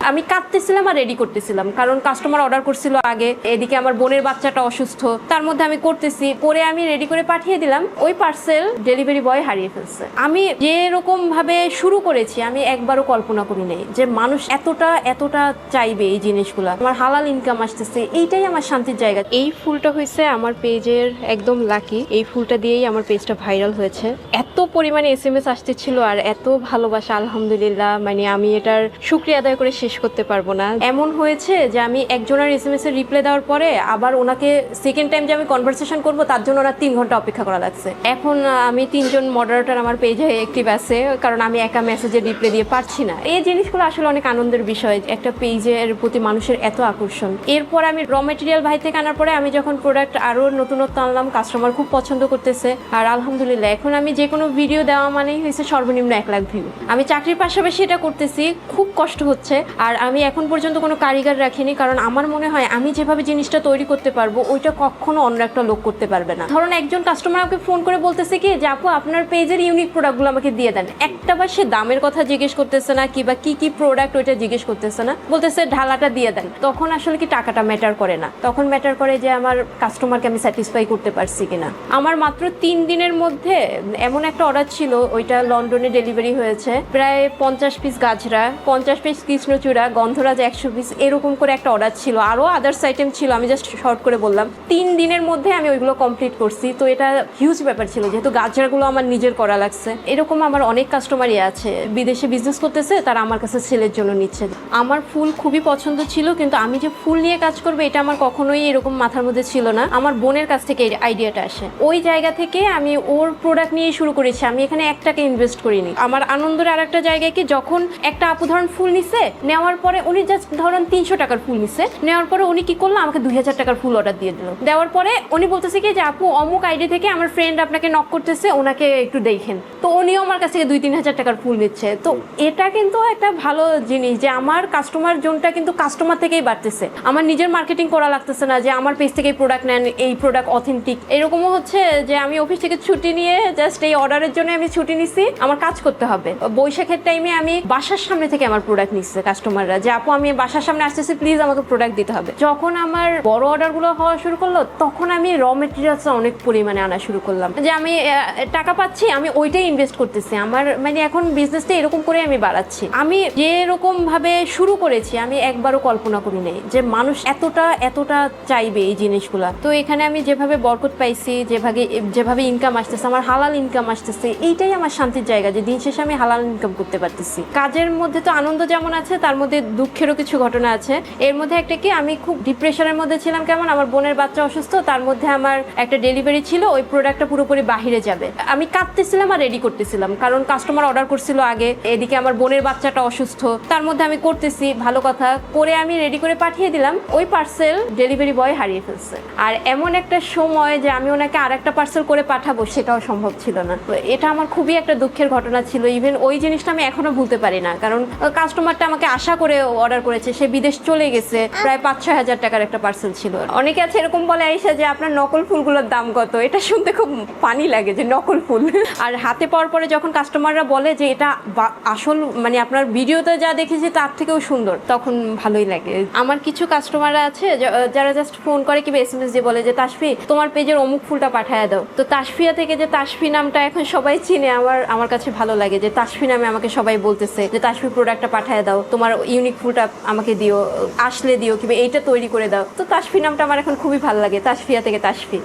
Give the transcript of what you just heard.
আমি কাটতেছিলাম আর রেডি করতেছিলাম, কারণ কাস্টমার অর্ডার করছিল আগে, এদিকে আমার বোনের বাচ্চাটা অসুস্থ, তার মধ্যে আমি করতেছি, করে আমি রেডি করে পাঠিয়ে দিলাম। ওই পার্সেল ডেলিভারি বয় হারিয়ে ফেলছে। আমি যেরকম ভাবে শুরু করেছি আমি একবারও কল্পনা করি নাই যে মানুষ এতটা চাইবে এই জিনিসগুলো। আমার হালাল ইনকাম আসতেছে, এইটাই আমার শান্তির জায়গা। এই ফুলটা হয়েছে আমার পেজের একদম লাকি। এই ফুলটা দিয়েই আমার পেজটা ভাইরাল হয়েছে। এত পরিমাণে SMS আসতেছিল আর এত ভালোবাসা, আলহামদুলিল্লাহ, মানে আমি এটার শুকরিয়া আদায় করে শেষ করতে পারবো না। এমন হয়েছে যে আমি একজনের SMS এর রিপ্লাই দেওয়ার পরে আবার ওনাকে সেকেন্ড টাইম যে আমি কনভারসেশন করবো তার জন্য ওরা 3 ঘন্টা অপেক্ষা করা লাগছে। এখন আমি 3 জন মডারেটর আমার পেজে অ্যাক্টিভ আছে, কারণ আমি একা মেসেজের রিপ্লাই দিয়ে পারছি না। এই জিনিসগুলো আসলে অনেক আনন্দের বিষয়, একটা পেজের প্রতি মানুষের এত আকর্ষণ। এরপর আমি র মেটেরিয়াল ভাই থেকে আনার পরে আমি যখন প্রোডাক্ট আরো নতুনত্ব আনলাম, কাস্টমার খুব পছন্দ করতেছে। আর আলহামদুলিল্লাহ এখন আমি যে কোনো ভিডিও দেওয়া মানেই হয়েছে সর্বনিম্ন 1 লাখ ভিউ। আমি চাকরির পাশাপাশি এটা করতেছি, খুব কষ্ট হচ্ছে। আর আমি এখন পর্যন্ত কোনো কারিগর রাখিনি, কারণ আমার মনে হয় আমি যেভাবে জিনিসটা তৈরি করতে পারবো ওইটা কখনো অন্য একটা লোক করতে পারবে না। ধরুন একজন কাস্টমার আমাকে ফোন করে বলতেছে কি যে আপু আপনার পেজের ইউনিক প্রোডাক্টগুলো আমাকে দিয়ে দেন, একটা বার সে দামের কথা জিজ্ঞেস করতেছে না, কিংবা কি প্রোডাক্ট ওইটা জিজ্ঞেস করতেছে না, বলতেছে ঢালাটা দিয়ে দেন। তখন আসলে কি টাকাটা ম্যাটার করে না, তখন ম্যাটার করে যে আমার কাস্টমারকে আমি স্যাটিসফাই করতে পারছি কিনা। আমার মাত্র 3 দিনের মধ্যে এমন একটা অর্ডার ছিল, ওইটা লন্ডনে ডেলিভারি হয়েছে। প্রায় 50 পিস গাজরা, 50 পিস কৃষ্ণচূড়া, গন্ধরাজ 100 পিস, এরকম করে একটা অর্ডার ছিল। আরও আদার্স আইটেম ছিল, আমি জাস্ট শর্ট করে বললাম। 3 দিনের মধ্যে আমি ওইগুলো কমপ্লিট করছি। তো এটা হিউজ ব্যাপার ছিল, যেহেতু গাজরাগুলো আমার নিজের করা লাগছে। এরকম আমার অনেক কাস্টমারই আছে বিদেশে বিজনেস করতেছে, তারা আমার কাছে সেলের জন্য নিচ্ছে। আমার ফুল খুবই পছন্দ ছিল, কিন্তু আমি যে ফুল নিয়ে কাজ করবো এটা আমার কখনোই এরকম মাথার মধ্যে ছিল না। আমার বোনের কাছ থেকে এই আইডিয়াটা আসে, ওই জায়গা থেকে আমি ওর প্রোডাক্ট নিয়ে শুরু করেছি। আমি এখানে 1 টাকা ইনভেস্ট করিনি। আমার আনন্দের আর একটা জায়গায় কি, যখন একটা আপু ধরুন ফুল নিছে, নেওয়ার পরে উনি জাস্ট ধরুন 300 টাকার ফুল নিছে, নেওয়ার পরে উনি কি করলো, আমাকে 2000 টাকার ফুল অর্ডার দিয়ে দিল। দেওয়ার পরে উনি বলতেছে কি যে আপু অমুক আইডি থেকে আমার ফ্রেন্ড আপনাকে নক করতেছে, ওনাকে একটু দেখেন। তো উনিও আমার কাছ থেকে 2-3 হাজার টাকার ফুল নিচ্ছে। তো এটা কিন্তু একটা ভালো জিনিস যে আমার কাস্টমার জোনটা কিন্তু কাস্টমার থেকেই বাড়তেছে। আমার নিজের মার্কেটিং করা লাগতেছে না যে আমার পেজ থেকে প্রোডাক্ট নেন, এই প্রোডাক্ট অথেন্টিক। এরকমও হচ্ছে যে আমি অফিস থেকে ছুটি নিয়ে জাস্ট এই অর্ডারের জন্য আমি ছুটি নিছি, আমার কাজ করতে হবে। বৈশাখের টাইমে আমি বাসার সামনে থেকে আমার প্রোডাক্ট নিচ্ছে কাস্টমাররা, যে আপু আমি বাসার সামনে আসতেছি, প্লিজ আমাকে প্রোডাক্ট দিতে হবে। যখন আমার বড় অর্ডারগুলো হওয়া শুরু করলো, তখন আমি র মেটেরিয়ালস অনেক পরিমাণে আনা শুরু করলাম, যে আমি টাকা পাচ্ছি, আমি ওইটাই ইনভেস্ট করতেছি। আমার মানে এখন বিজনেসটা এরকম করে আমি বাড়াচ্ছি। আমি যেরকম ভাবে শুরু করেছি আমি একবারও কল্পনা করি নাই যে মানুষ এতটা চাইবে এই জিনিসগুলা। তো এখানে আমি যেভাবে বরকত পাইছি, যেভাবে ইনকাম আসতেছে, আমার হালাল ইনকাম আসতেছে, এইটাই আমার শান্তির জায়গা, যে দিন শেষে আমি হালাল ইনকাম করতে পারতেছি। কাজের মধ্যে তো আনন্দ যেমন আছে, তার মধ্যে দুঃখেরও কিছু ঘটনা আছে। এর মধ্যে একটা কি, আমি খুব ডিপ্রেশনের মধ্যে ছিলাম। কেমন, আমার বোনের বাচ্চা অসুস্থ, তার মধ্যে আমার একটা ডেলিভারি ছিল, ওই প্রোডাক্টটা পুরোপুরি বাহিরে যাবে। আমি কাটতেছিলাম আর রেডি করতেছিলাম, কারণ কাস্টমার অর্ডার করছিল আগে, এদিকে আমার বোনের বাচ্চাটা অসুস্থ, তার মধ্যে আমি করতেছি, ভালো কথা, করে আমি রেডি করে পাঠিয়ে দিলাম। ওই পার্সেল ডেলিভারি বয় হারিয়ে ফেলছে। আর এমন একটা সময় যে আমি ওনাকে আরেকটা পার্সেল করে পাঠাবো, সেটাও সম্ভব ছিল না। তো এটা আমার খুবই একটা দুঃখের ঘটনা ছিল। ইভেন ওই জিনিসটা আমি এখনো ভুলতে পারি না, কারণ কাস্টমারটা আমাকে আশা করে অর্ডার করেছে, সে বিদেশ চলে গেছে। প্রায় 5-6 হাজার টাকার একটা পার্সেল ছিল। অনেকে আছে এরকম বলে আইসা যে আপনার নকল ফুলগুলোর দাম কত। এটা শুনতে খুব পানি লাগে যে নকল ফুল। আর হাতে পাওয়ার পরে যখন কাস্টমাররা বলে যে এটা আসল, মানে আপনার ভিডিওতে যা দেখেছি তার থেকেও সুন্দর, তখন ভালোই লাগে। আমার কিছু কাস্টমাররা আছে যারা জাস্ট ফোন করে কিংবা SMS দিয়ে বলে যে তাসফি তোমার পেজের অমুক ফুলটা পাঠায় দাও। তো তাসফিয়া থেকে যে তাসফি নামটা এখন সবাই চিনে, আমার কাছে ভালো লাগে যে তাসফি নামে আমাকে সবাই বলতেছে যে তাসফি প্রোডাক্টটা পাঠায় দাও, তোমার ইউনিক ফুলটা আমাকে দিও, আসলে দিও, কিংবা এইটা তৈরি করে দাও। তো তাসফি নামটা আমার এখন খুবই ভালো লাগে, তাসফিয়া থেকে তাসফি।